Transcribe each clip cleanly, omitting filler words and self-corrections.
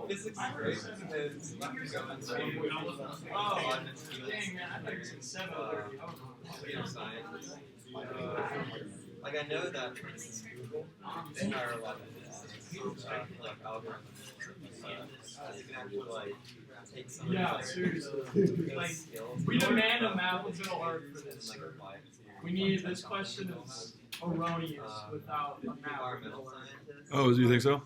Physics is great because you can go into Dang, man, I thought you said 7:30. science. Like I know that for instance, Google, they hire a lot of physicists like algorithms. You can actually like take some of Seriously. Like, we demand a math is so hard for this. and like apply it to We need this question is erroneous without a math. environmental scientists. Oh, do you think so?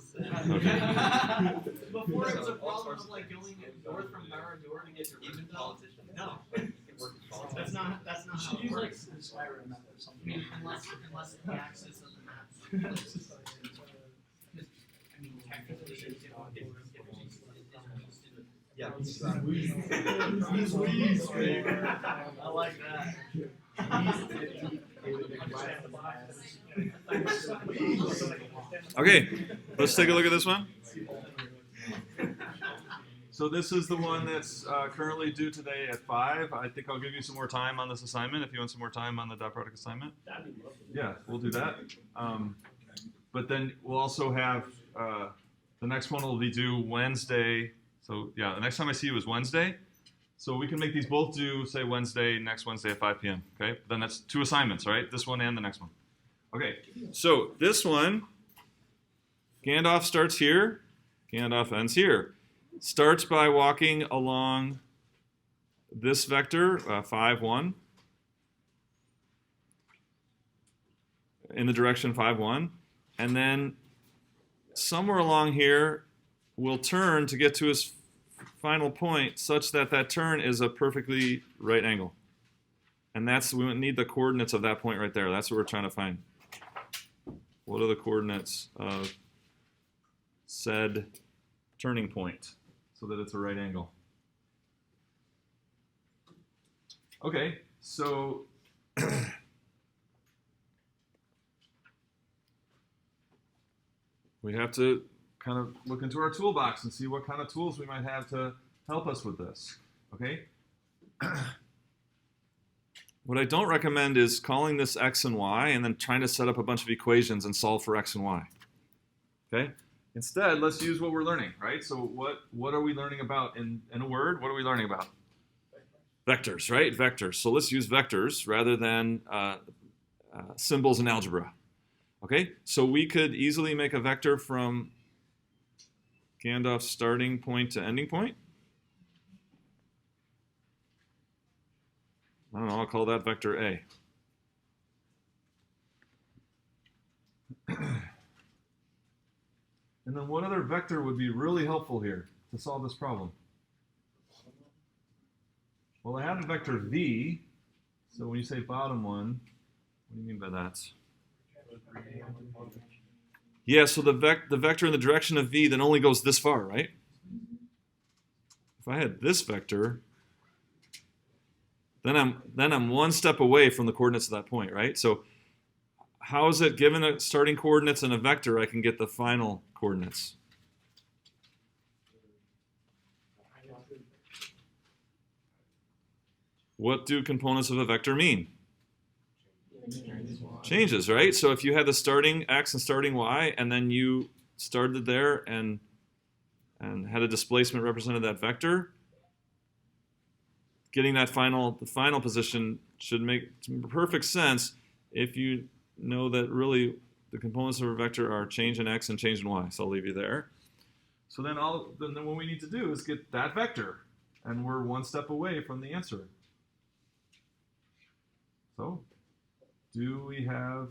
Before it was a problem of like going north from door to get your Even ribbon done. politicians. No. You can work with politicians. That's not how it Use like works. the Skyrim method or something. I mean, unless the axis of the map. I mean, technically, if Yeah. He's weeds, I like that. Okay, let's take a look at this one. So this is the one that's currently due today at 5. I think I'll give you some more time on this assignment if you want some more time on the dot product assignment. Yeah, we'll do that. But then we'll also have the next one will be due Wednesday. So yeah, the next time I see you is Wednesday. So we can make these both due, say Wednesday, next Wednesday at 5 p.m. Okay, then that's 2 assignments, right? This one and the next one. Okay, so this one, Gandalf starts here, Gandalf ends here. Starts by walking along this vector, 5, 1, in the direction 5, 1, and then somewhere along here will turn to get to his final point such that that turn is a perfectly right angle. And we need the coordinates of that point right there. That's what we're trying to find. What are the coordinates of said turning point so that it's a right angle? Okay, so we have to kind of look into our toolbox and see what kind of tools we might have to help us with this, okay? What I don't recommend is calling this x and y and then trying to set up a bunch of equations and solve for x and y, okay? Instead, let's use what we're learning, right? So what are we learning about in a word? What are we learning about? Vectors, right? Vectors. So let's use vectors rather than symbols in algebra, okay? So we could easily make a vector from Gandalf's starting point to ending point. I don't know, I'll call that vector A. And then what other vector would be really helpful here to solve this problem? Well, I have a vector V, so when you say bottom one, what do you mean by that? Yeah, so the vector in the direction of V then only goes this far, right? If I had this vector, then I'm one step away from the coordinates of that point, right? So how is it given the starting coordinates and a vector I can get the final coordinates? What do components of a vector mean? Changes, right? So if you had the starting x and starting y, and then you started there and had a displacement represented that vector, getting that the final position should make perfect sense if you know that really the components of a vector are change in x and change in y. So I'll leave you there. So then what we need to do is get that vector, and we're one step away from the answer. So do we have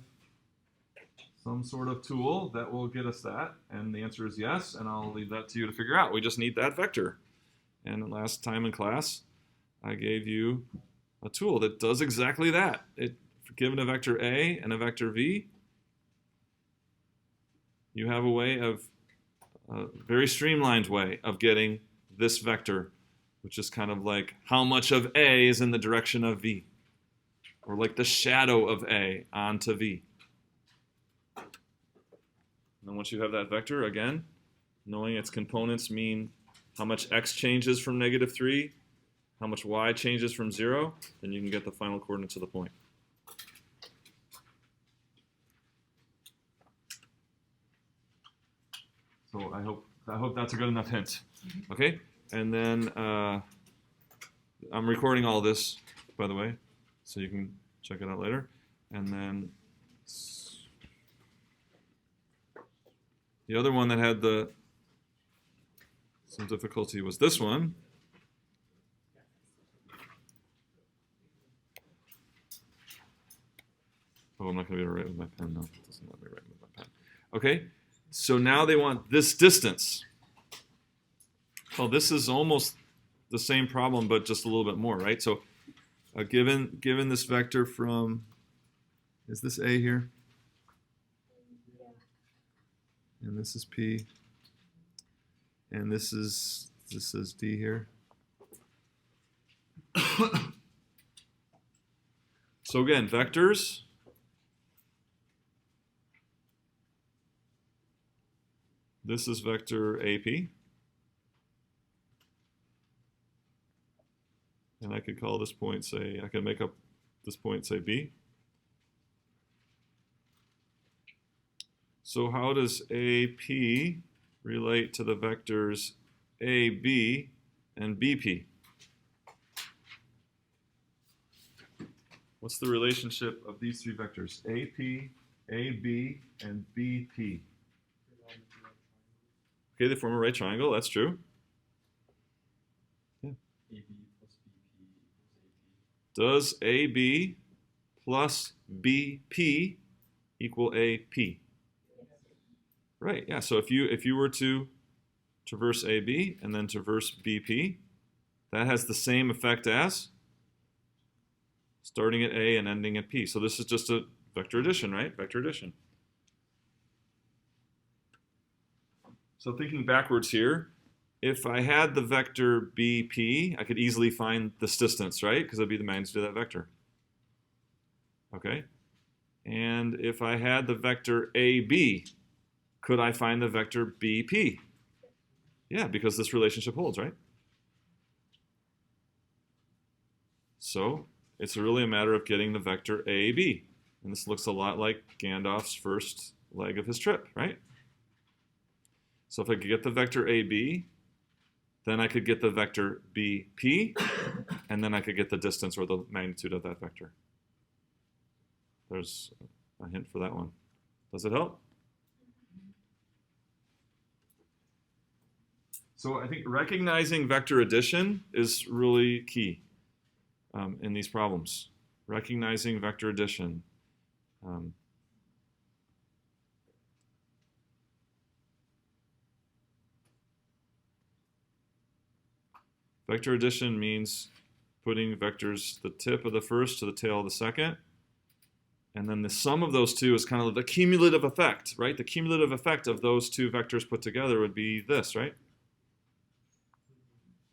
some sort of tool that will get us that? And the answer is yes, and I'll leave that to you to figure out. We just need that vector. And last time in class, I gave you a tool that does exactly that. Given a vector A and a vector V, you have a very streamlined way of getting this vector, which is kind of like how much of A is in the direction of V, or like the shadow of A onto V. And then once you have that vector, again, knowing its components mean how much x changes from -3, how much y changes from 0, then you can get the final coordinates of the point. So So I hope that's a good enough hint. Okay, and then I'm recording all this, by the way, so you can check it out later. And then the other one that had some difficulty was this one. Oh, I'm not going to be able to write with my pen. No, it doesn't let me write with my pen. Okay, so now they want this distance. Well, this is almost the same problem, but just a little bit more, right? So given this vector from, is this A here? And this is P. And this is D here. So again, vectors. This is vector AP. And I could call this point, say, I could make up this point, say, B. So how does AP relate to the vectors AB and BP? What's the relationship of these three vectors? AP, AB, and BP. Okay, they form a right triangle, that's true. Yeah. Does AB plus BP equal AP? Right, yeah, so if you were to traverse AB and then traverse BP, that has the same effect as starting at A and ending at P. So this is just a vector addition, right? Vector addition. So thinking backwards here, if I had the vector BP, I could easily find this distance, right? Because it'd be the magnitude of that vector. Okay? And if I had the vector AB, could I find the vector BP? Yeah, because this relationship holds, right? So it's really a matter of getting the vector AB. And this looks a lot like Gandalf's first leg of his trip, right? So if I could get the vector AB, then I could get the vector BP, and then I could get the distance or the magnitude of that vector. There's a hint for that one. Does it help? So I think recognizing vector addition is really key in these problems. Recognizing vector addition. Vector addition means putting vectors, the tip of the first to the tail of the second. And then the sum of those two is kind of the cumulative effect, right? The cumulative effect of those two vectors put together would be this, right?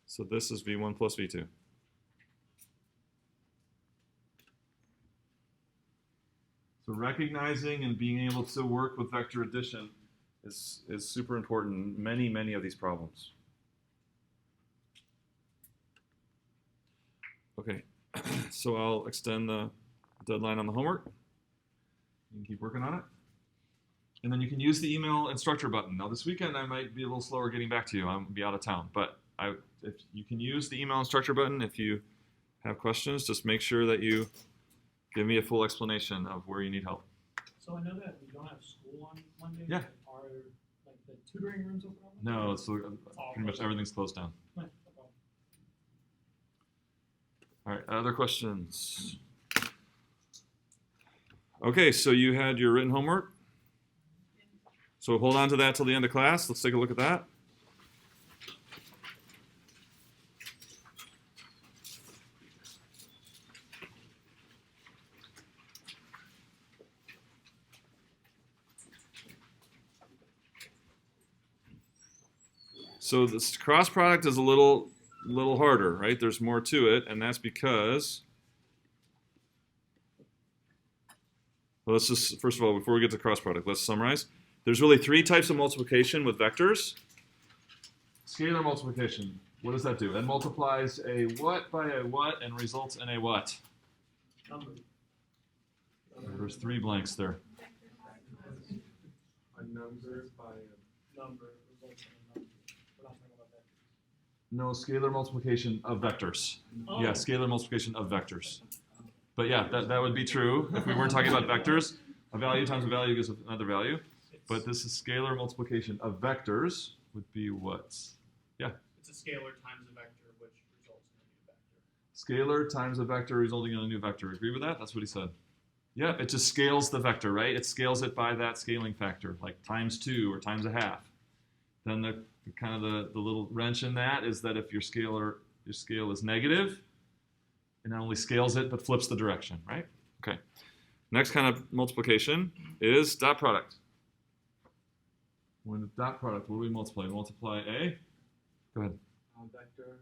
So this is V1 plus V2. So recognizing and being able to work with vector addition is super important in many, many of these problems. Okay, so I'll extend the deadline on the homework. You can keep working on it. And then you can use the email instructor button. Now this weekend I might be a little slower getting back to you. I'll be out of town. But if you can use the email instructor button if you have questions, just make sure that you give me a full explanation of where you need help. So I know that we don't have school on Monday. Yeah. Are like the tutoring rooms open? No, so pretty much everything's closed down. No. All right, other questions? Okay, so you had your written homework. So hold on to that till the end of class. Let's take a look at that. So this cross product is a little harder, right? There's more to it, and that's because, well, let's just, first of all, before we get to cross product, let's summarize. There's really three types of multiplication with vectors. Scalar multiplication, what does that do? It multiplies a what by a what and results in a what? Number. There's three blanks there. A number by a number. No, scalar multiplication of vectors. Oh. Yeah, scalar multiplication of vectors. But yeah, that would be true if we weren't talking about vectors. A value times a value gives another value. But this is scalar multiplication of vectors would be what? Yeah. It's a scalar times a vector, which results in a new vector. Scalar times a vector resulting in a new vector. Agree with that? That's what he said. Yeah, it just scales the vector, right? It scales it by that scaling factor, like times 2 or times a half. Then the little wrench in that is that if your scale is negative, it not only scales it, but flips the direction, right? Okay. Next kind of multiplication is dot product. When the dot product, what do we multiply? We multiply a? Go ahead. Vector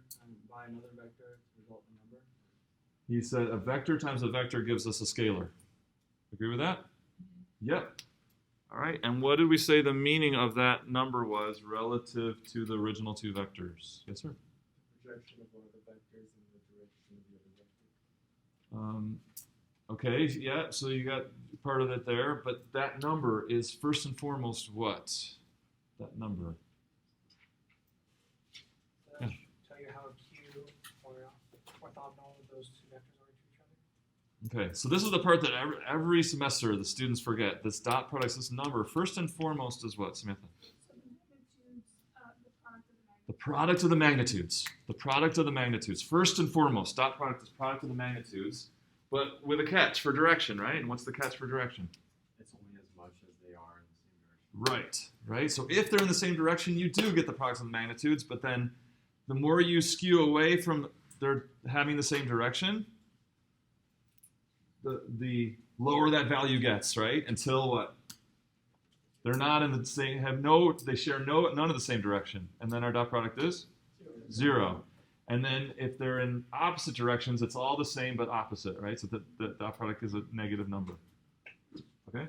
by another vector to result in a number. He said a vector times a vector gives us a scalar. Agree with that? Yep. All right, and what did we say the meaning of that number was relative to the original two vectors? Yes, sir? The projection of one of the vectors in the direction of the other vector. Okay, yeah, so you got part of it there, but that number is first and foremost what? That number. Tell you how acute or orthogonal those two vectors are to each other. Okay, so this is the part that every semester the students forget. This dot product, this number, first and foremost is what, Samantha? The product of the magnitudes. The product of the magnitudes. First and foremost, dot product is product of the magnitudes, but with a catch for direction, right? And what's the catch for direction? It's only as much as they are in the same direction. Right. So if they're in the same direction, you do get the product of the magnitudes, but then the more you skew away from their having the same direction, the lower that value gets, right? Until what? They're not in the same, they share none of the same direction. And then our dot product is 0. And then if they're in opposite directions, it's all the same but opposite, right? So the dot product is a negative number. Okay?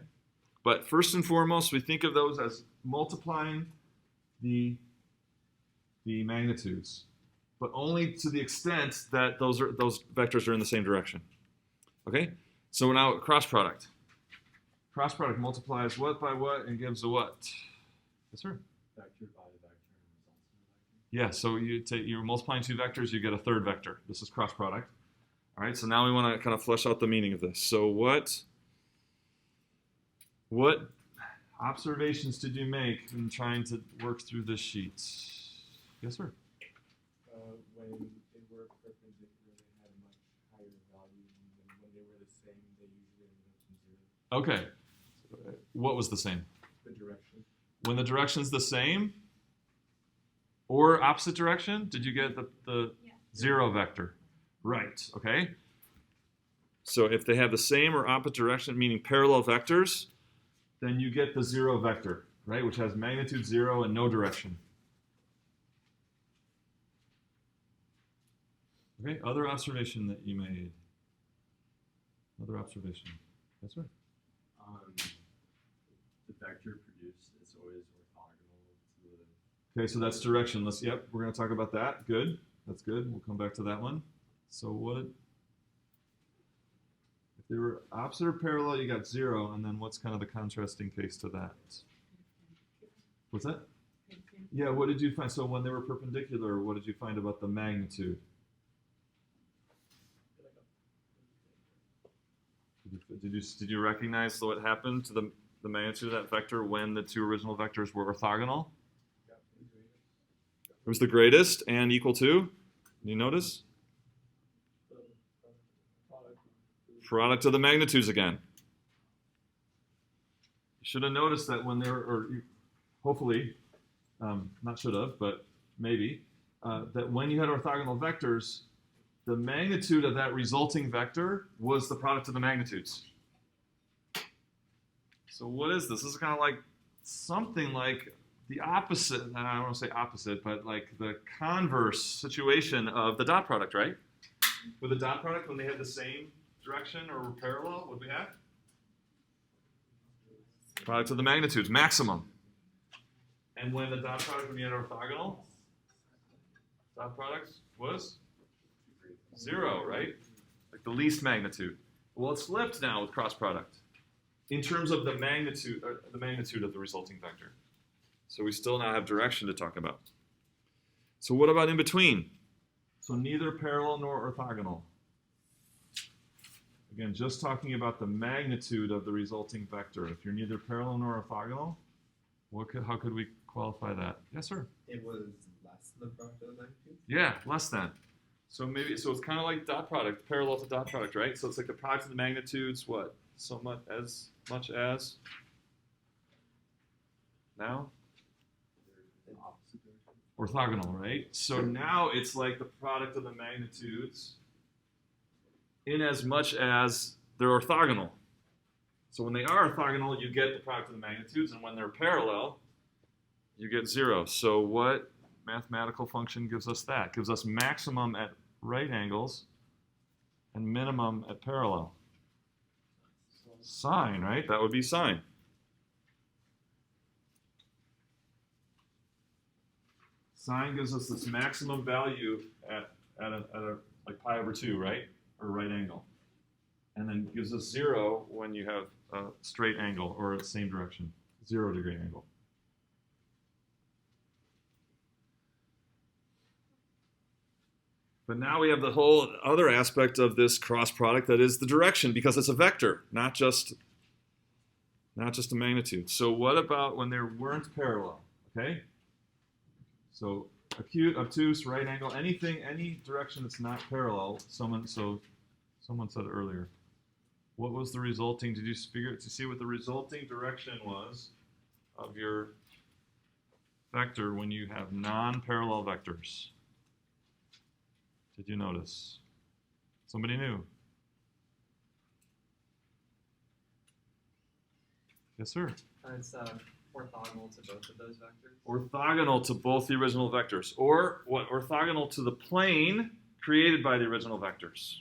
But first and foremost, we think of those as multiplying the magnitudes, but only to the extent that those vectors are in the same direction. Okay? So now cross product. Cross product multiplies what by what and gives a what? Yes, sir? Vector by the vector and results in a vector. Yeah, so you're multiplying two vectors, you get a third vector. This is cross product. All right, so now we want to kind of flesh out the meaning of this. So what observations did you make in trying to work through this sheet? Yes, sir? When they were perpendicular, they had a much higher value, and when they were the same, they usually ended up in 0. Okay. What was the same? The direction. When the direction's the same or opposite direction, did you get the 0 vector? Right, okay. So if they have the same or opposite direction, meaning parallel vectors, then you get the 0 vector, right, which has magnitude 0 and no direction. Okay, other observation that you made. Other observation. Yes, sir? The vector produced is always orthogonal to the... Okay, so that's direction. We're going to talk about that. Good. That's good. We'll come back to that one. So if they were opposite or parallel, you got 0, and then what's kind of the contrasting case to that? What's that? Yeah, what did you find? So when they were perpendicular, what did you find about the magnitude? Did you recognize what happened to the magnitude of that vector when the two original vectors were orthogonal? It was the greatest and equal to? You notice? Product of the magnitudes again. You should have noticed that when they were, or hopefully, not should have, but maybe, that when you had orthogonal vectors, the magnitude of that resulting vector was the product of the magnitudes. So what is this? This is kind of like something like the opposite, I don't want to say opposite, but like the converse situation of the dot product, right? With the dot product, when they had the same direction or were parallel, what do we have? Product of the magnitudes, maximum. And when the dot product, when you had orthogonal, dot product was 0, right? Like the least magnitude. Well, it's flipped now with cross product in terms of the magnitude of the resulting vector. So we still now have direction to talk about. So what about in between? So neither parallel nor orthogonal. Again, just talking about the magnitude of the resulting vector. If you're neither parallel nor orthogonal, how could we qualify that? Yes, sir? It was less than the product of the magnitude? Yeah, less than. So it's kind of like dot product, parallel to dot product, right? So it's like the product of the magnitudes, what? So much as now? In opposite direction. Orthogonal, right? So now it's like the product of the magnitudes in as much as they're orthogonal. So when they are orthogonal, you get the product of the magnitudes, and when they're parallel, you get 0. So what mathematical function gives us that? Gives us maximum at right angles and minimum at parallel. Sine, right? That would be sine. Sine gives us this maximum value at a like pi over 2, right? Or right angle. And then gives us 0 when you have a straight angle or the same direction, 0 degree angle. But now we have the whole other aspect of this cross product, that is the direction, because it's a vector, not just a magnitude. So what about when they weren't parallel? Okay? So acute, obtuse, right angle, any direction that's not parallel. Someone said earlier. What was the resulting? Did you see what the resulting direction was of your vector when you have non-parallel vectors? Did you notice? Somebody knew? Yes, sir. It's orthogonal to both of those vectors. Orthogonal to both the original vectors. Or what? Orthogonal to the plane created by the original vectors.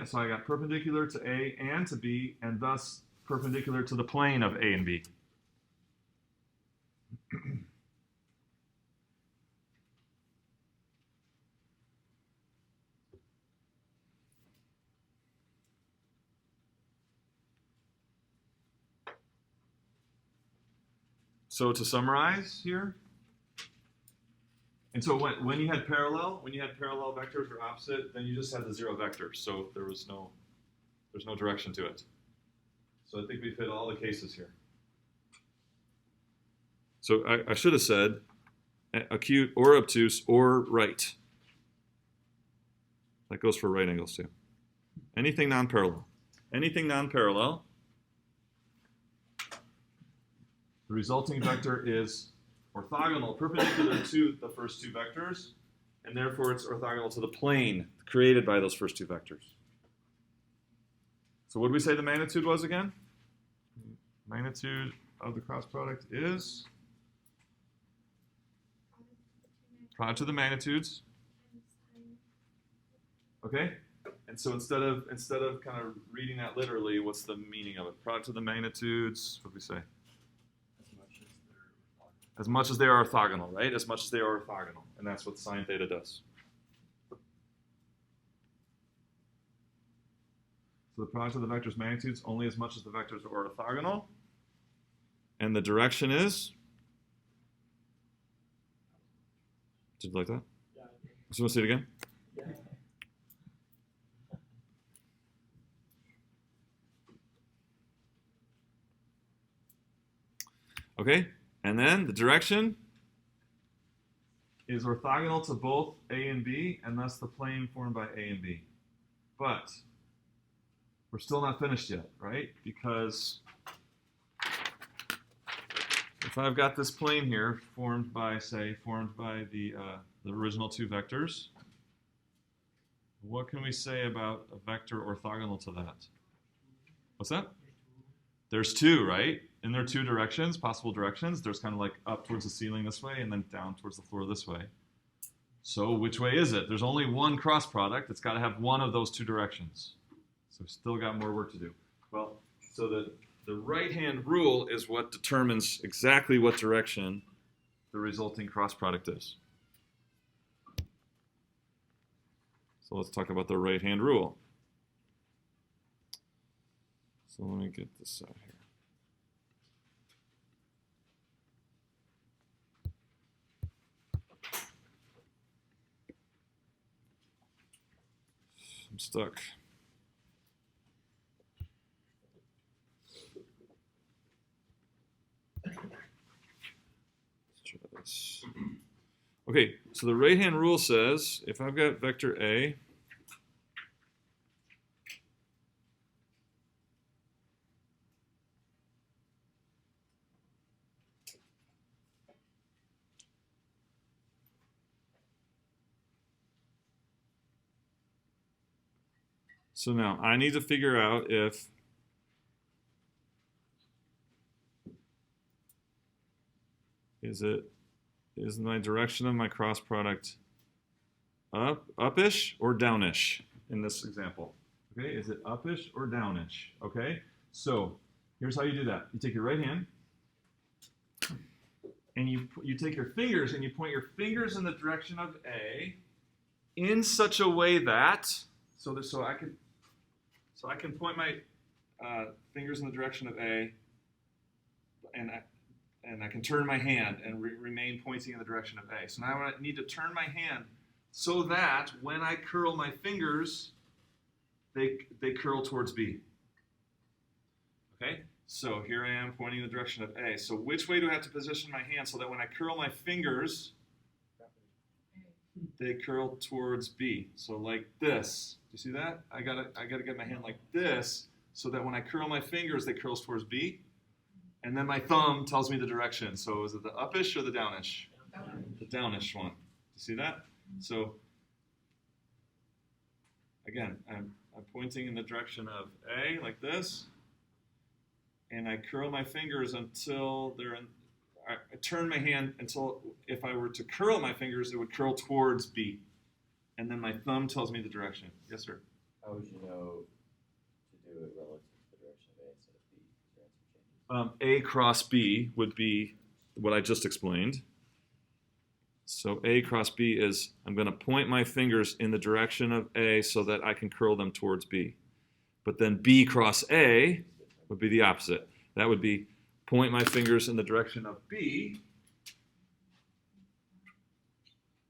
So I got perpendicular to A and to B, and thus perpendicular to the plane of A and B. So to summarize here, and so when you had parallel vectors or opposite, then you just had the 0 vector. So there's no direction to it. So I think we've hit all the cases here. So I should have said acute or obtuse or right. That goes for right angles too. Anything non-parallel. Anything non-parallel. The resulting vector is orthogonal, perpendicular to the first two vectors, and therefore it's orthogonal to the plane created by those first two vectors. So what did we say the magnitude was again? Magnitude of the cross product is product of the magnitudes. Okay? And so instead of kind of reading that literally, what's the meaning of it? Product of the magnitudes, what do we say? As much as they are orthogonal, right? As much as they are orthogonal. And that's what sine theta does. So the product of the vectors' magnitudes only as much as the vectors are orthogonal. And the direction is? Did you like that? Yeah. So you want to see it again? Yeah. Okay, and then the direction is orthogonal to both A and B, and thus the plane formed by A and B. But we're still not finished yet, right? Because if I've got this plane here formed by the original two vectors, what can we say about a vector orthogonal to that? What's that? There's two, right? And there are two directions, possible directions. There's kind of like up towards the ceiling this way and then down towards the floor this way. So which way is it? There's only one cross product. It's got to have one of those two directions. So we've still got more work to do. Well, so the right-hand rule is what determines exactly what direction the resulting cross product is. So let's talk about the right-hand rule. So let me get this out here. I'm stuck. Let's try this. Okay, so the right-hand rule says if I've got vector A, so now I need to figure out if is my direction of my cross product upish or downish in this example? Okay, is it upish or downish? Okay, so here's how you do that. You take your right hand and you take your fingers and you point your fingers in the direction of A in such a way that so I can point my fingers in the direction of A, and I can turn my hand and remain pointing in the direction of A. So now I need to turn my hand so that when I curl my fingers, they curl towards B. Okay? So here I am pointing in the direction of A. So which way do I have to position my hand so that when I curl my fingers, they curl towards B? So like this. Do you see that? I gotta get my hand like this so that when I curl my fingers, they curl towards B. And then my thumb tells me the direction. So is it the upish or the downish? The downish one. You see that? So again, I'm pointing in the direction of A like this, and I curl my fingers until they're in. I turn my hand until if I were to curl my fingers, it would curl towards B, and then my thumb tells me the direction. Yes, sir. How would you know to do it relative to the direction of A instead of B? Is there answer changes? A cross B would be what I just explained. So A cross B is I'm going to point my fingers in the direction of A so that I can curl them towards B. But then B cross A would be the opposite. That would be point my fingers in the direction of B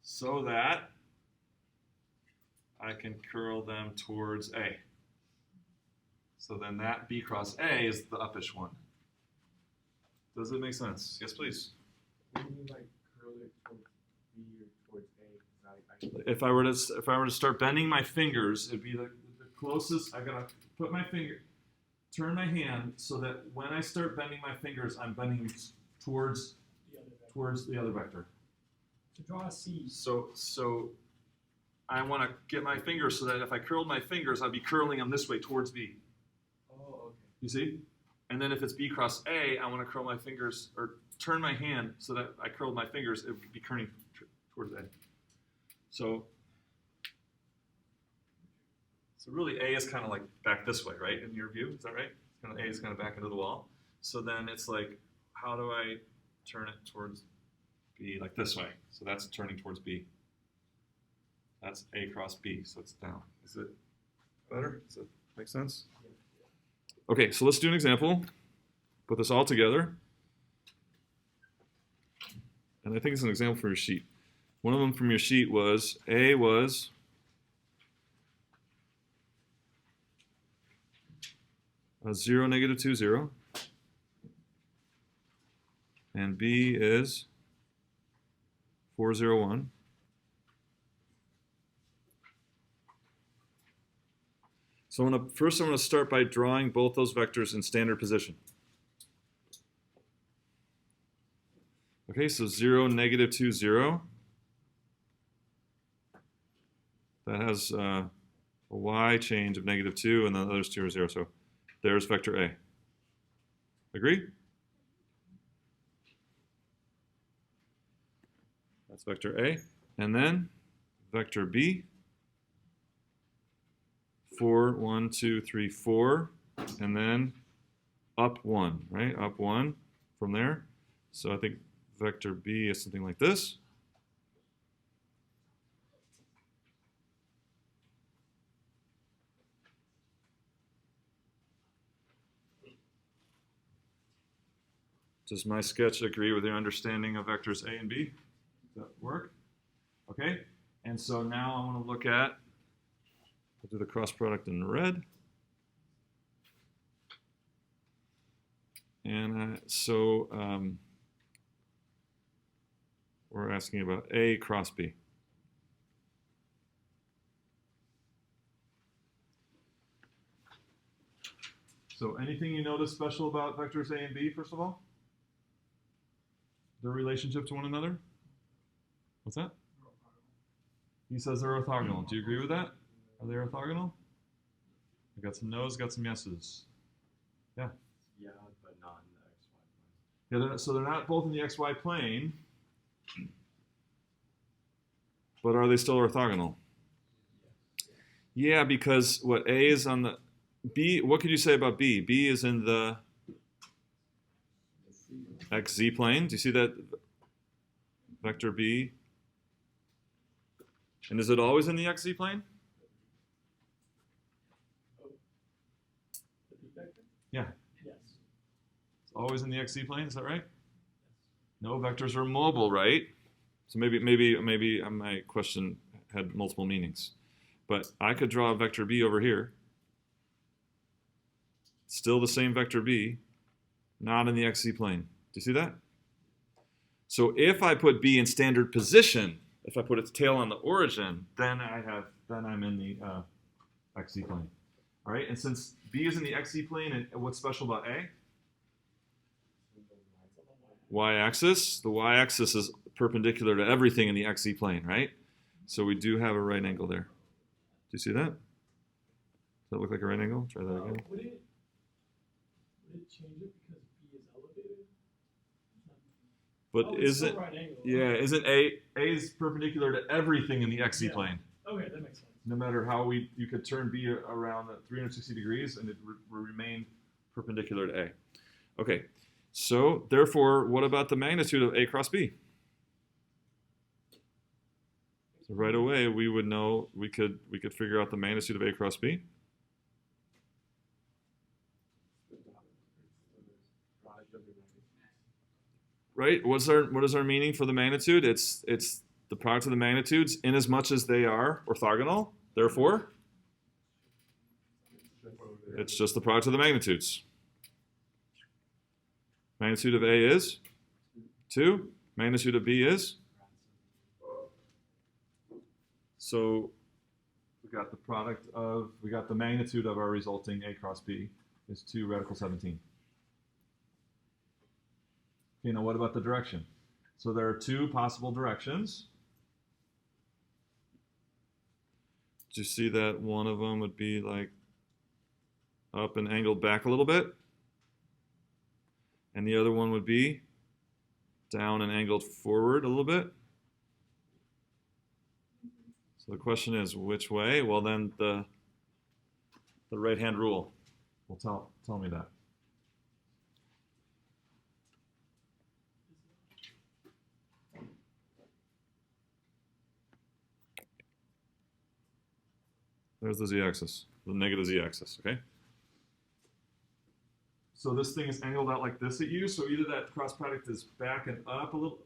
so that I can curl them towards A. So then that B cross A is the upish one. Does it make sense? Yes, please. What do you mean by curl it towards B or towards A? 'Cause If I were to start bending my fingers, it'd be the closest. I gotta put my finger, turn my hand so that when I start bending my fingers, I'm bending towards the other vector. To draw a C. So I want to get my fingers so that if I curled my fingers, I'd be curling them this way towards B. Oh, okay. You see? And then if it's B cross A, I want to curl my fingers or turn my hand so that I curled my fingers, it would be curling towards A. So really A is kind of like back this way, right? In your view, is that right? Kind of A is kind of back into the wall. So then it's like, how do I turn it towards B? Like this way. So that's turning towards B. That's A cross B, so it's down. Is it better? Does it make sense? Okay, so let's do an example. Put this all together. And I think it's an example from your sheet. One of them from your sheet was, A was a 0, negative 2, 0. And B is 4, 0, 1. So first I'm going to start by drawing both those vectors in standard position. Okay, so 0, negative 2, 0. That has a y change of negative 2, and the others two are 0. So there's vector A. Agree? That's vector A. And then vector B. 4, 1, 2, 3, 4, and then up 1, right? Up 1 from there. So I think vector B is something like this. Does my sketch agree with your understanding of vectors A and B? Does that work? Okay. And so now I want to look at We'll do the cross product in red. And we're asking about A cross B. So anything you notice special about vectors A and B, first of all? Their relationship to one another? What's that? He says they're orthogonal. Do you agree with that? Are they orthogonal? I got some no's, got some yeses. Yeah. Yeah, but not in the XY plane. Yeah, so they're not both in the XY plane, but are they still orthogonal? Yeah, because what A is on the B, what could you say about B? B is in the XZ plane. Do you see that vector B? And is it always in the XZ plane? Yeah. Yes. It's always in the XZ plane, is that right? No, vectors are mobile, right? So maybe my question had multiple meanings. But I could draw a vector B over here. Still the same vector B, not in the XZ plane. Do you see that? So if I put B in standard position, if I put its tail on the origin, then I'm in the XZ plane. All right, and since B is in the XZ plane, and what's special about A? Y-axis. The y-axis is perpendicular to everything in the XZ plane, right? So we do have a right angle there. Do you see that? Does that look like a right angle? Try that again. Would it change it because B is elevated? But it's isn't still right angle. isn't A is perpendicular to everything in the XZ Yeah. plane? Okay, that makes sense. No matter how you could turn B around at 360 degrees and it will remain perpendicular to A. Okay, so therefore, what about the magnitude of A cross B? So right away, we would know, we could figure out the magnitude of A cross B. Right? What is our meaning for the magnitude? It's the product of the magnitudes in as much as they are orthogonal. Therefore, it's just the product of the magnitudes. Magnitude of A is 2. Magnitude of B is? So we got the magnitude of our resulting A cross B is 2 radical 17. Okay, now what about the direction? So there are 2 possible directions. Do you see that one of them would be like up and angled back a little bit? And the other one would be down and angled forward a little bit? So the question is, which way? Well, then the right-hand rule will tell me that. There's the z-axis, the negative z-axis, okay? So this thing is angled out like this at you, so either that cross product is back and up a little,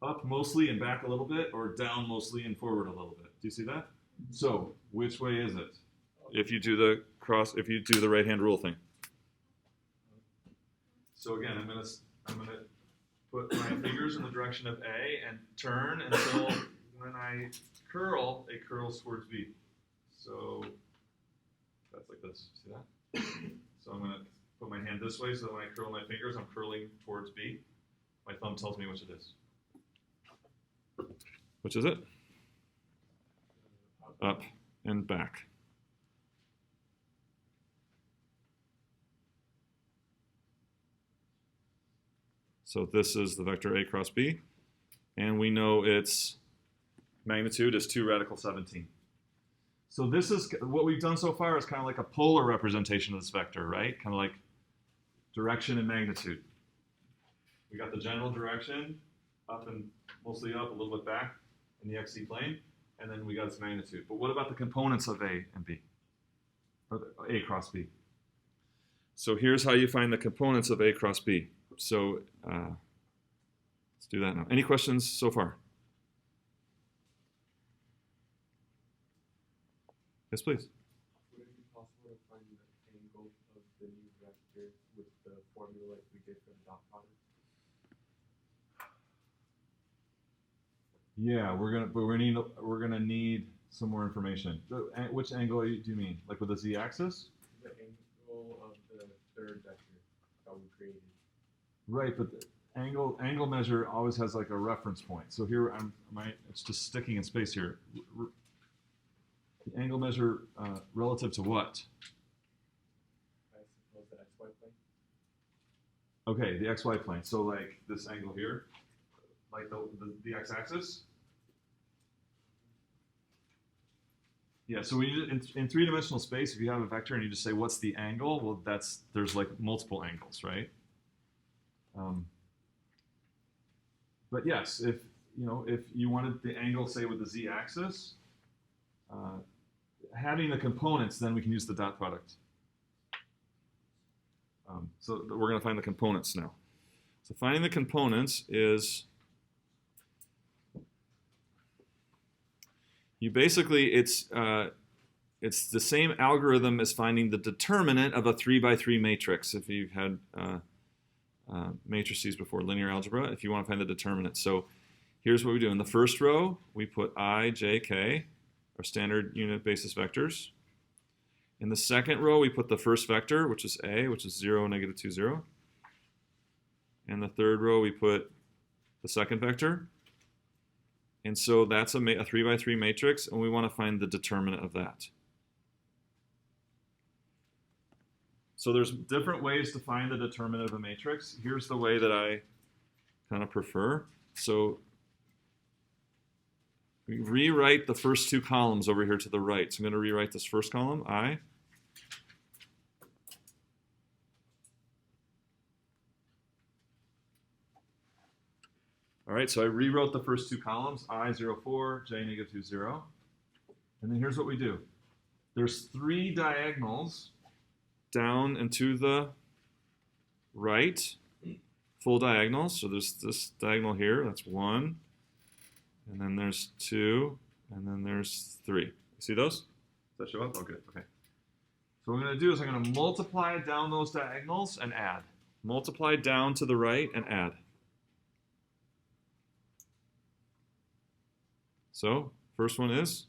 up mostly and back a little bit, or down mostly and forward a little bit. Do you see that? So which way is it? If you do the right-hand rule thing. So again, I'm gonna put my fingers in the direction of A and turn until when I curl, it curls towards B. So that's like this. See that? So I'm gonna put my hand this way so that when I curl my fingers, I'm curling towards B. My thumb tells me which it is. Which is it? Up and back. So this is the vector A cross B, and we know its magnitude is 2 radical 17. So this is what we've done so far is kind of like a polar representation of this vector, right? Kind of like direction and magnitude. We got the general direction, up and mostly up, a little bit back in the XZ plane, and then we got its magnitude. But what about the components of A and B? Or A cross B? So here's how you find the components of A cross B. So let's do that now. Any questions so far? Yes, please. Would it be possible to find the angle of the new vector with the formula like we did for the dot product? Yeah, we're gonna need some more information. Which angle do you mean? Like with the z-axis? The angle of the third vector that we created. Right, but the angle measure always has like a reference point. So here it's just sticking in space here. The angle measure relative to what? I suppose the xy plane. Okay, the xy plane. So like this angle here, like the x-axis. Yeah, so in three-dimensional space, if you have a vector and you just say what's the angle, well, there's like multiple angles, right? But yes, if you wanted the angle, say with the z-axis, having the components, then we can use the dot product. So we're going to find the components now. So finding the components is you basically it's the same algorithm as finding the determinant of a 3x3 matrix. If you've had matrices before, linear algebra, if you want to find the determinant. So here's what we do. In the first row, we put I, j, k, our standard unit basis vectors. In the second row, we put the first vector, which is a, which is 0, negative 2, 0. In the third row, we put the second vector. And so that's a 3x3 matrix, and we want to find the determinant of that. So there's different ways to find the determinant of a matrix. Here's the way that I kind of prefer. So we rewrite the first two columns over here to the right. So I'm going to rewrite this first column, I. All right, so I rewrote the first two columns, I, 0, 4, j, negative 2, 0. And then here's what we do. There's three diagonals down and to the right, full diagonals. So there's this diagonal here, that's 1. And then there's 2, and then there's 3. See those? Does that show up? Oh, good. Okay. So what I'm going to do is I'm going to multiply down those diagonals and add. Multiply down to the right and add. So first one is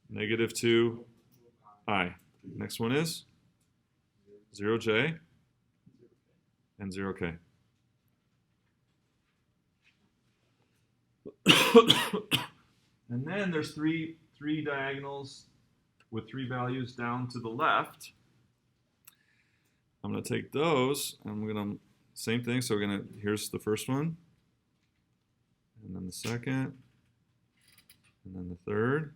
negative 2i. Next one is 0j and 0k. And then there's three diagonals with 3 values down to the left. I'm going to take those and I'm going to, same thing, so we're going to, here's the first one, and then the second, and then the third.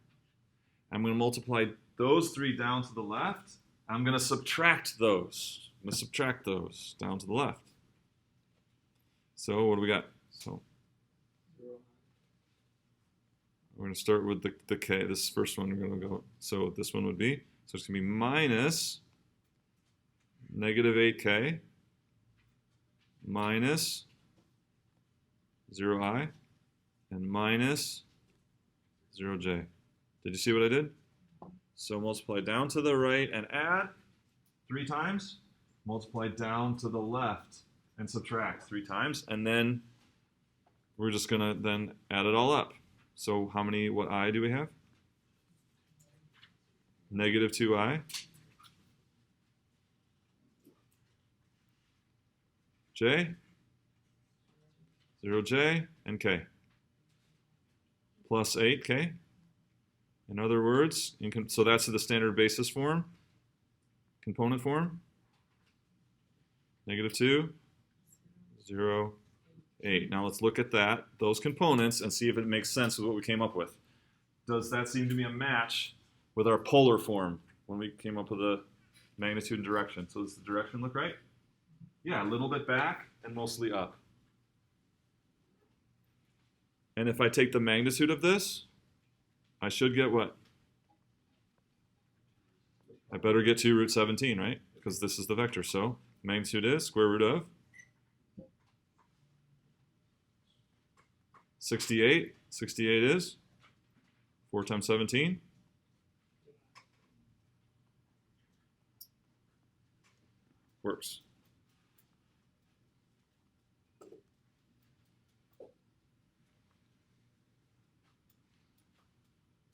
I'm going to multiply those 3 down to the left. I'm going to subtract those. I'm going to subtract those down to the left. So what do we got? So we're going to start with the k. This first one we're going to go. So this one would be, so it's going to be minus negative 8k minus 0i and minus 0j. Did you see what I did? So multiply down to the right and add 3 times. Multiply down to the left and subtract 3 times. And then we're just going to then add it all up. So what I do we have? Negative 2i. J. 0j and k. Plus 8k. In other words, so that's the standard basis form, component form. Negative 2, 0, 8. Now let's look at those components, and see if it makes sense with what we came up with. Does that seem to be a match with our polar form when we came up with the magnitude and direction? So does the direction look right? Yeah, a little bit back and mostly up. And if I take the magnitude of this, I should get what? I better get 2 root 17, right? Because this is the vector. So magnitude is square root of 68. 68 is 4 times 17. Works.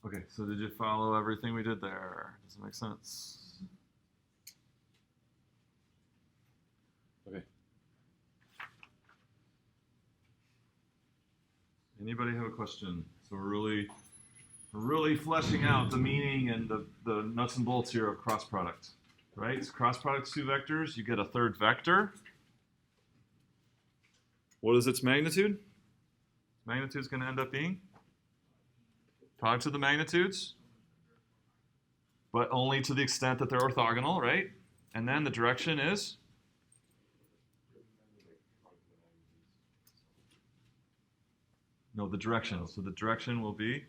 Okay, so did you follow everything we did there? Does it make sense? Okay. Anybody have a question? So we're really fleshing out the meaning and the nuts and bolts here of cross product, right? So cross product's two vectors. You get a third vector. What is its magnitude? Magnitude is going to end up being product of the magnitudes, but only to the extent that they're orthogonal, right? And then the direction is? No, the direction. So the direction will be?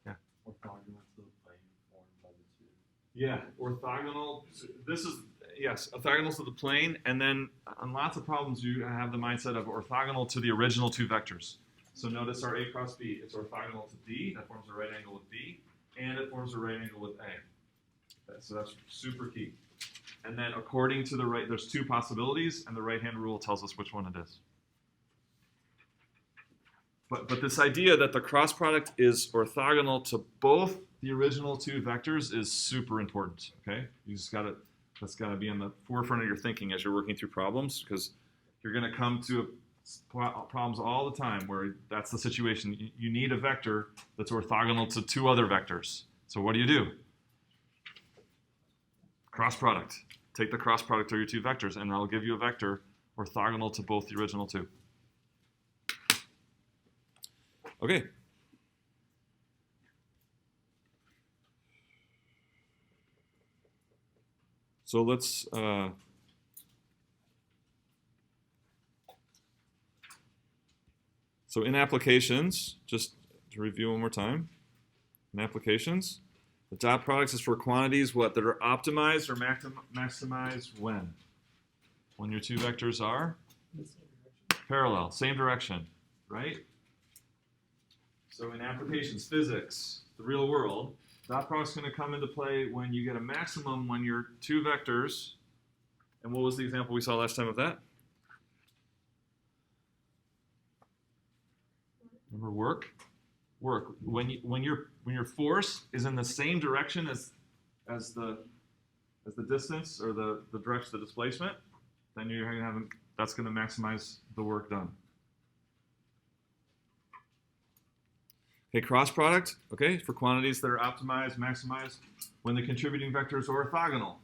Yeah. Orthogonal to the plane formed by the two. Yeah, orthogonal. This is, yes, orthogonal to the plane. And then on lots of problems, you have the mindset of orthogonal to the original two vectors. So notice our A cross B. It's orthogonal to D. That forms a right angle with B. And it forms a right angle with A. So that's super key. And then according to the right, there's two possibilities, and the right-hand rule tells us which one it is. But this idea that the cross product is orthogonal to both the original two vectors is super important, okay? You just gotta, that's gotta be on the forefront of your thinking as you're working through problems, because you're gonna come to problems all the time where that's the situation. You need a vector that's orthogonal to two other vectors. So what do? Cross product. Take the cross product of your two vectors, and that'll give you a vector orthogonal to both the original two. Okay. So let's so in applications, just to review one more time, in applications, the dot products is for quantities what that are optimized or maximized when? When your two vectors are parallel, same direction, right? So in applications, physics, the real world, dot product's going to come into play when you get a maximum when your two vectors, and what was the example we saw last time of that? Remember work? Work. When your force is in the same direction as the distance or the direction of the displacement, then you're going to have that's going to maximize the work done. Okay, cross product, okay, for quantities that are optimized, maximized, when the contributing vectors are orthogonal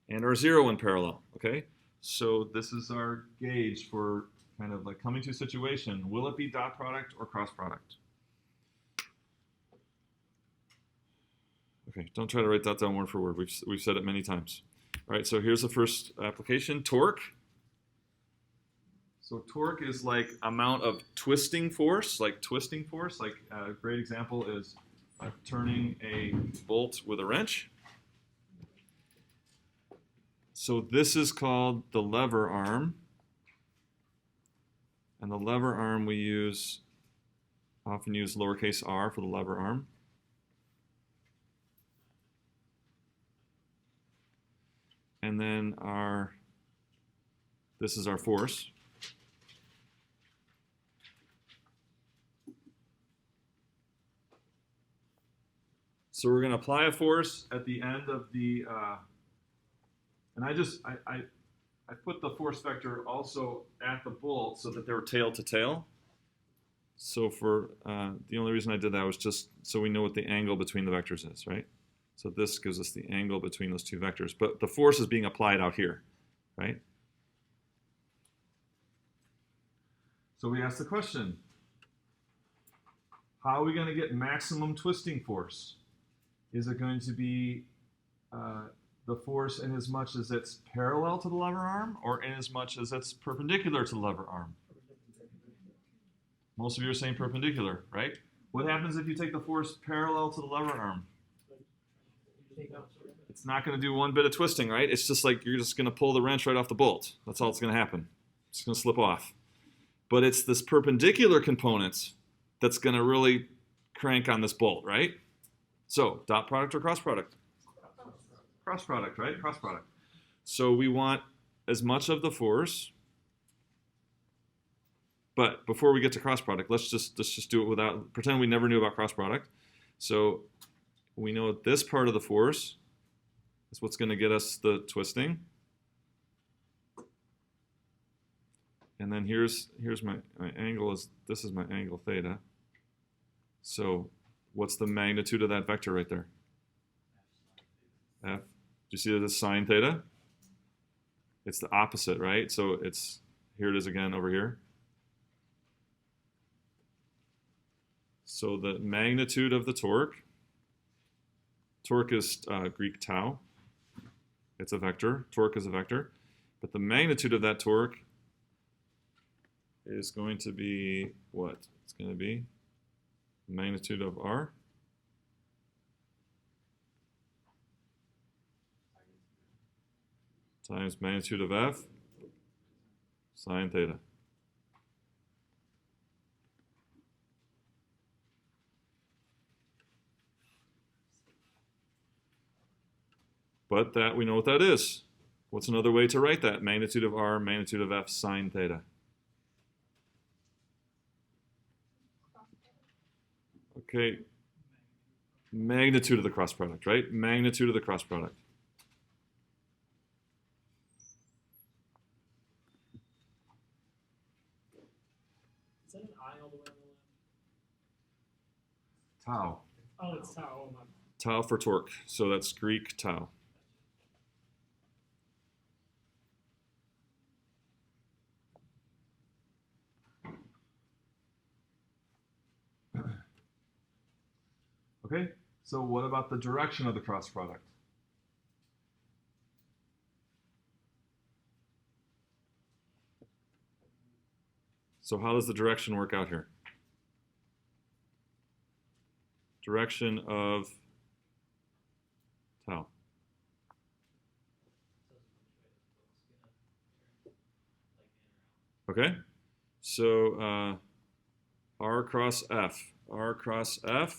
and are zero in parallel, okay? So this is our gauge for kind of like coming to a situation. Will it be dot product or cross product? Okay, don't try to write that down word for word. We've said it many times. All right, so here's the first application, torque. So torque is like amount of twisting force, like a great example is turning a bolt with a wrench. So this is called the lever arm. And the lever arm we often use lowercase r for the lever arm. And then this is our force. So we're going to apply a force at the end of the, and I put the force vector also at the bolt so that they were tail to tail. So for, the only reason I did that was just so we know what the angle between the vectors is, right? So this gives us the angle between those two vectors. But the force is being applied out here, right? So we ask the question, how are we going to get maximum twisting force? Is it going to be the force in as much as it's parallel to the lever arm or in as much as it's perpendicular to the lever arm? Most of you are saying perpendicular, right? What happens if you take the force parallel to the lever arm? It's not going to do one bit of twisting, right? It's just like you're just going to pull the wrench right off the bolt. That's all that's going to happen. It's going to slip off. But it's this perpendicular component that's going to really crank on this bolt, right? So, dot product or cross product? Cross product, right? Cross product. So we want as much of the force. But before we get to cross product, let's just do it without, pretend we never knew about cross product. So we know this part of the force is what's going to get us the twisting. And then here's my angle this is my angle theta. So what's the magnitude of that vector right there? F. Do you see that it's sine theta? It's the opposite, right? So here it is again over here. So the magnitude of the torque is Greek tau. It's a vector. Torque is a vector. But the magnitude of that torque is going to be what? It's going to be the magnitude of R times magnitude of F sine theta. But that, we know what that is. What's another way to write that? Magnitude of R, magnitude of F sine theta. Okay, magnitude of the cross product, right? Magnitude of the cross product. Is that an I all the way on the left? Tau. Oh, it's tau. Oh, my. Tau for torque. So that's Greek tau. Okay, so what about the direction of the cross product? So how does the direction work out here? Direction of tau. Okay, so R cross F. R cross F.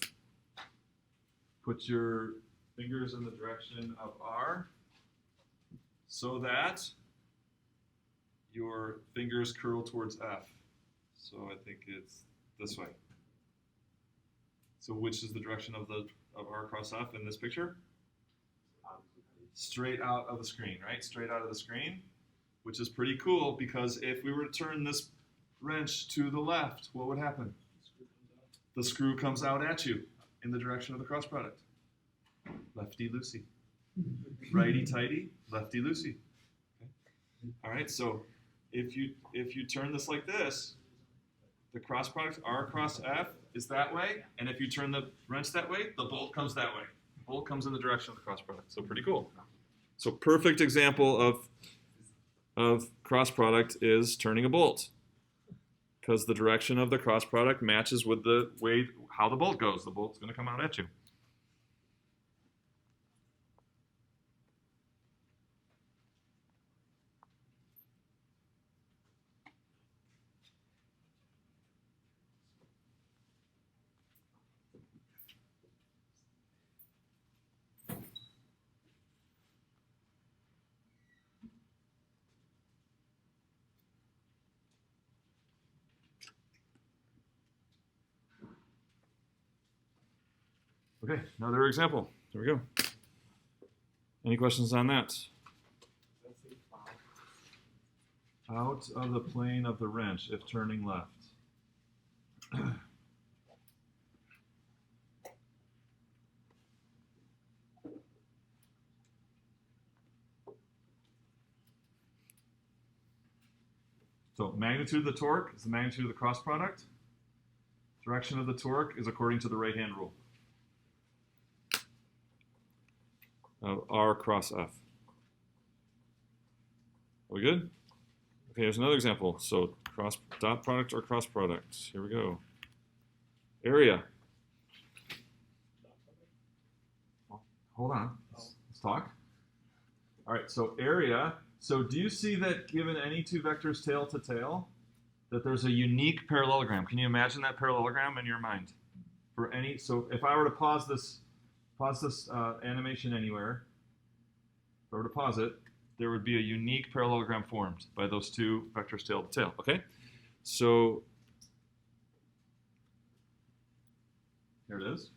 Put your fingers in the direction of R so that your fingers curl towards F. So I think it's this way. So which is the direction of R cross F in this picture? Straight out of the screen, right? Straight out of the screen, which is pretty cool because if we were to turn this wrench to the left, what would happen? The screw comes out at you in the direction of the cross product. Lefty-loosey. Righty-tighty, lefty-loosey. Okay. All right, so if you turn this like this, the cross product R cross F is that way, and if you turn the wrench that way, the bolt comes that way. The bolt comes in the direction of the cross product. So pretty cool. So perfect example of cross product is turning a bolt, because the direction of the cross product matches with the way how the bolt goes. The bolt's going to come out at you. Okay, another example. There we go. Any questions on that? Out of the plane of the wrench if turning left. So magnitude of the torque is the magnitude of the cross product. Direction of the torque is according to the right-hand rule of R cross F. Are we good? Okay, here's another example. So cross dot product or cross product. Here we go. Area. Hold on. Let's talk. All right, so area. So do you see that given any two vectors tail to tail, that there's a unique parallelogram? Can you imagine that parallelogram in your mind? For any, so if I were to pause this animation anywhere, I were to pause it, there would be a unique parallelogram formed by those two vectors tail to tail, okay? So here it is.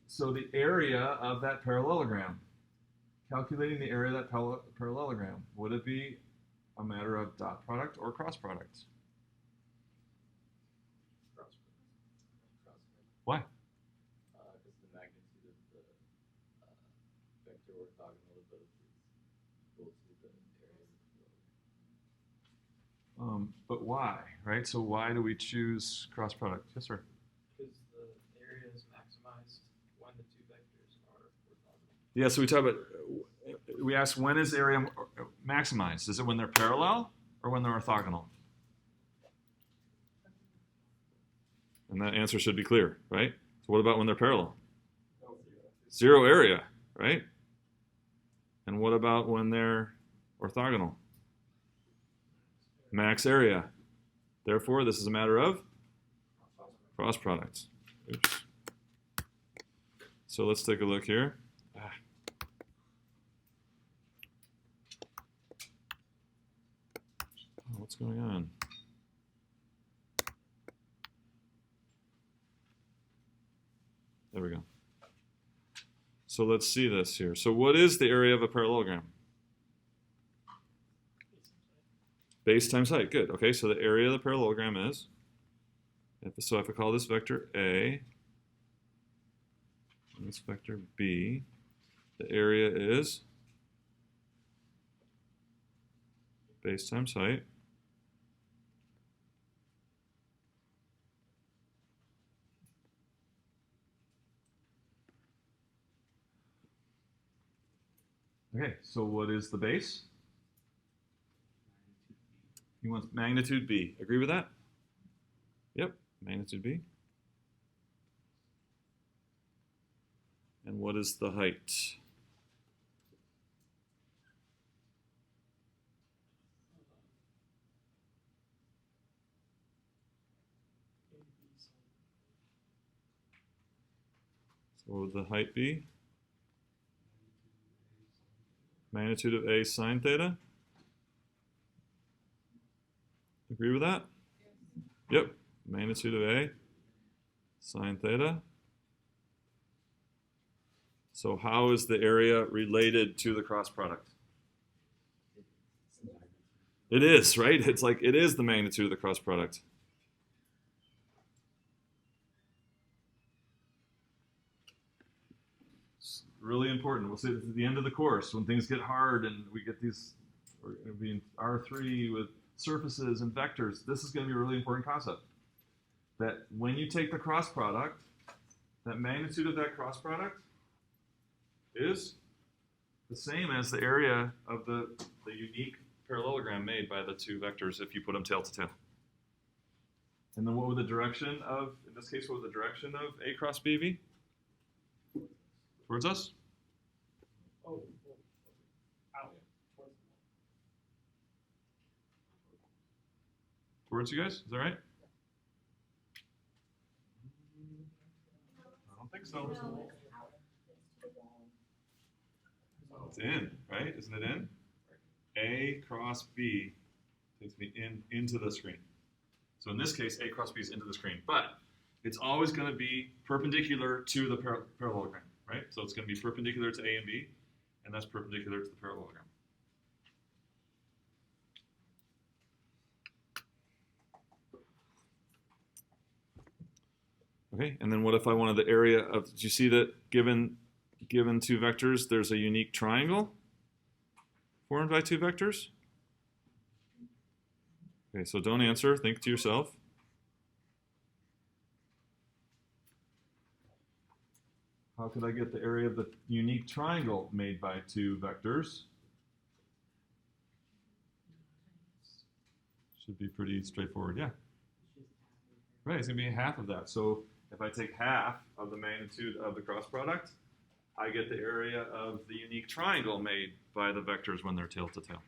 So the area of that parallelogram, calculating the area of that parallelogram, would it be a matter of dot product or cross product? Why? Because the magnitude of the vector orthogonal of both is equal to the area of the parallelogram. But why, right? So why do we choose cross product? Yes, sir. Because the area is maximized when the two vectors are orthogonal. Yeah, so we talk about, we ask when is area maximized? Is it when they're parallel or when they're orthogonal? And that answer should be clear, right? So what about when they're parallel? Zero area, right? And what about when they're orthogonal? Max area. Therefore, this is a matter of cross products. Oops. So let's take a look here. Oh, what's going on? There we go. So let's see this here. So what is the area of a parallelogram? Base times height. Good. Okay, so the area of the parallelogram is, so if I call this vector A, and this vector B, the area is base times height. Okay, so what is the base? He wants magnitude B. Agree with that? Yep, magnitude B. And what is the height? So what would the height be? Magnitude of A sine theta? Agree with that? Yep, magnitude of A sine theta. So how is the area related to the cross product? It is, right? It's like it is the magnitude of the cross product. It's really important. We'll say this at the end of the course when things get hard and we get these, we're going to be in R3 with surfaces and vectors. This is going to be a really important concept. That when you take the cross product, that magnitude of that cross product is the same as the area of the unique parallelogram made by the two vectors if you put them tail to tail. And then what would the direction of, in this case, what would the direction of A cross B be? Towards us? Oh, out. Towards you guys? Is that right? I don't think so. It's in, right? Isn't it in? A cross B takes me into the screen. So in this case, A cross B is into the screen. But it's always going to be perpendicular to the parallelogram, right? So it's going to be perpendicular to A and B, and that's perpendicular to the parallelogram. Okay, and then what if I wanted the area of, did you see that given two vectors, there's a unique triangle formed by two vectors? Okay, so don't answer, think to yourself. How could I get the area of the unique triangle made by two vectors? Should be pretty straightforward, yeah. Right, it's going to be half of that. So if I take half of the magnitude of the cross product, I get the area of the unique triangle made by the vectors when they're tail to tail.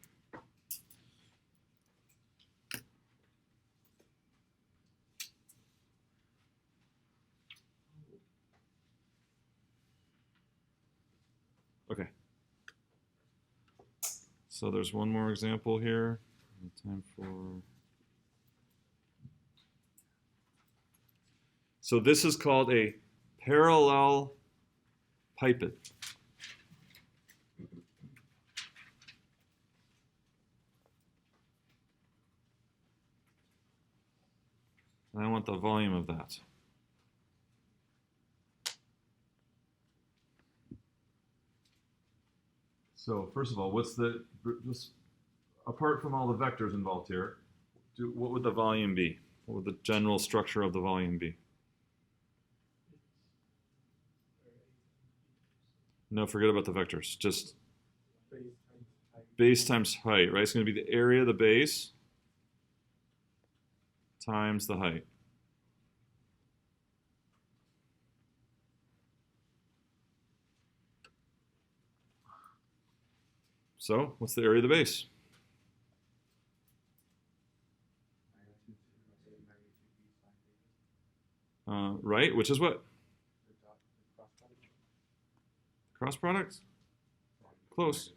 So there's one more example here. Time for. So this is called a parallel pipet. And I want the volume of that. So first of all, what's the, just apart from all the vectors involved here, what would the volume be? What would the general structure of the volume be? No, forget about the vectors. Just base times height, right? It's going to be the area of the base times the height. So, what's the area of the base? Right, which is what? Cross product? Close.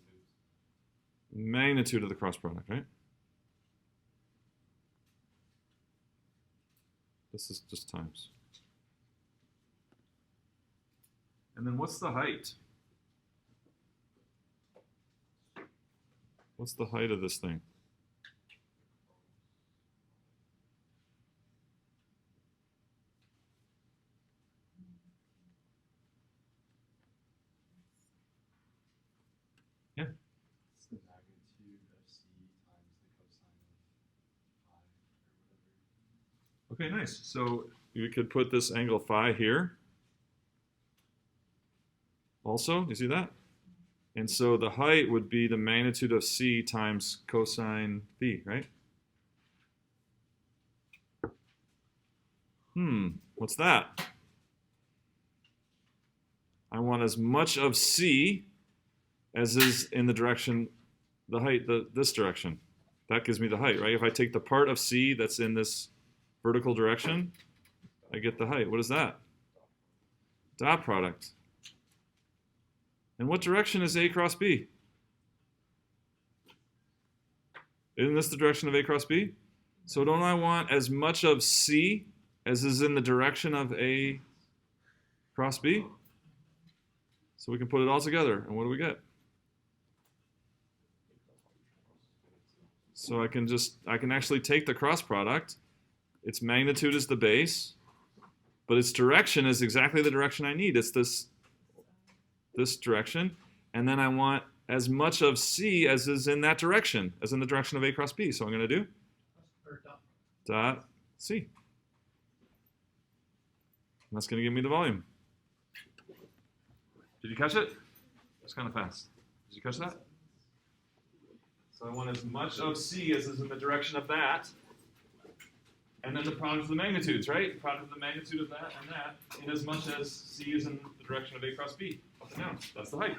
Magnitude of the cross product, right? This is just times. And then what's the height? What's the height of this thing? Yeah. It's the magnitude of c times the cosine of phi or whatever. Okay, nice. So you could put this angle phi here. Also, you see that? And so the height would be the magnitude of c times cosine phi, right? What's that? I want as much of c as is in the direction, the height, this direction. That gives me the height, right? If I take the part of c that's in this vertical direction, I get the height. What is that? Dot product. And what direction is A cross B? Isn't this the direction of A cross B? So don't I want as much of C as is in the direction of A cross B? So we can put it all together, and what do we get? So I can actually take the cross product. Its magnitude is the base, but its direction is exactly the direction I need. It's this direction, and then I want as much of C as is in that direction, as in the direction of A cross B. So I'm going to do dot C. And that's going to give me the volume. Did you catch it? It's kind of fast. Did you catch that? So I want as much of C as is in the direction of that, and then the product of the magnitudes, right? The product of the magnitude of that and that, in as much as C is in the direction of A cross B, up and down. That's the height.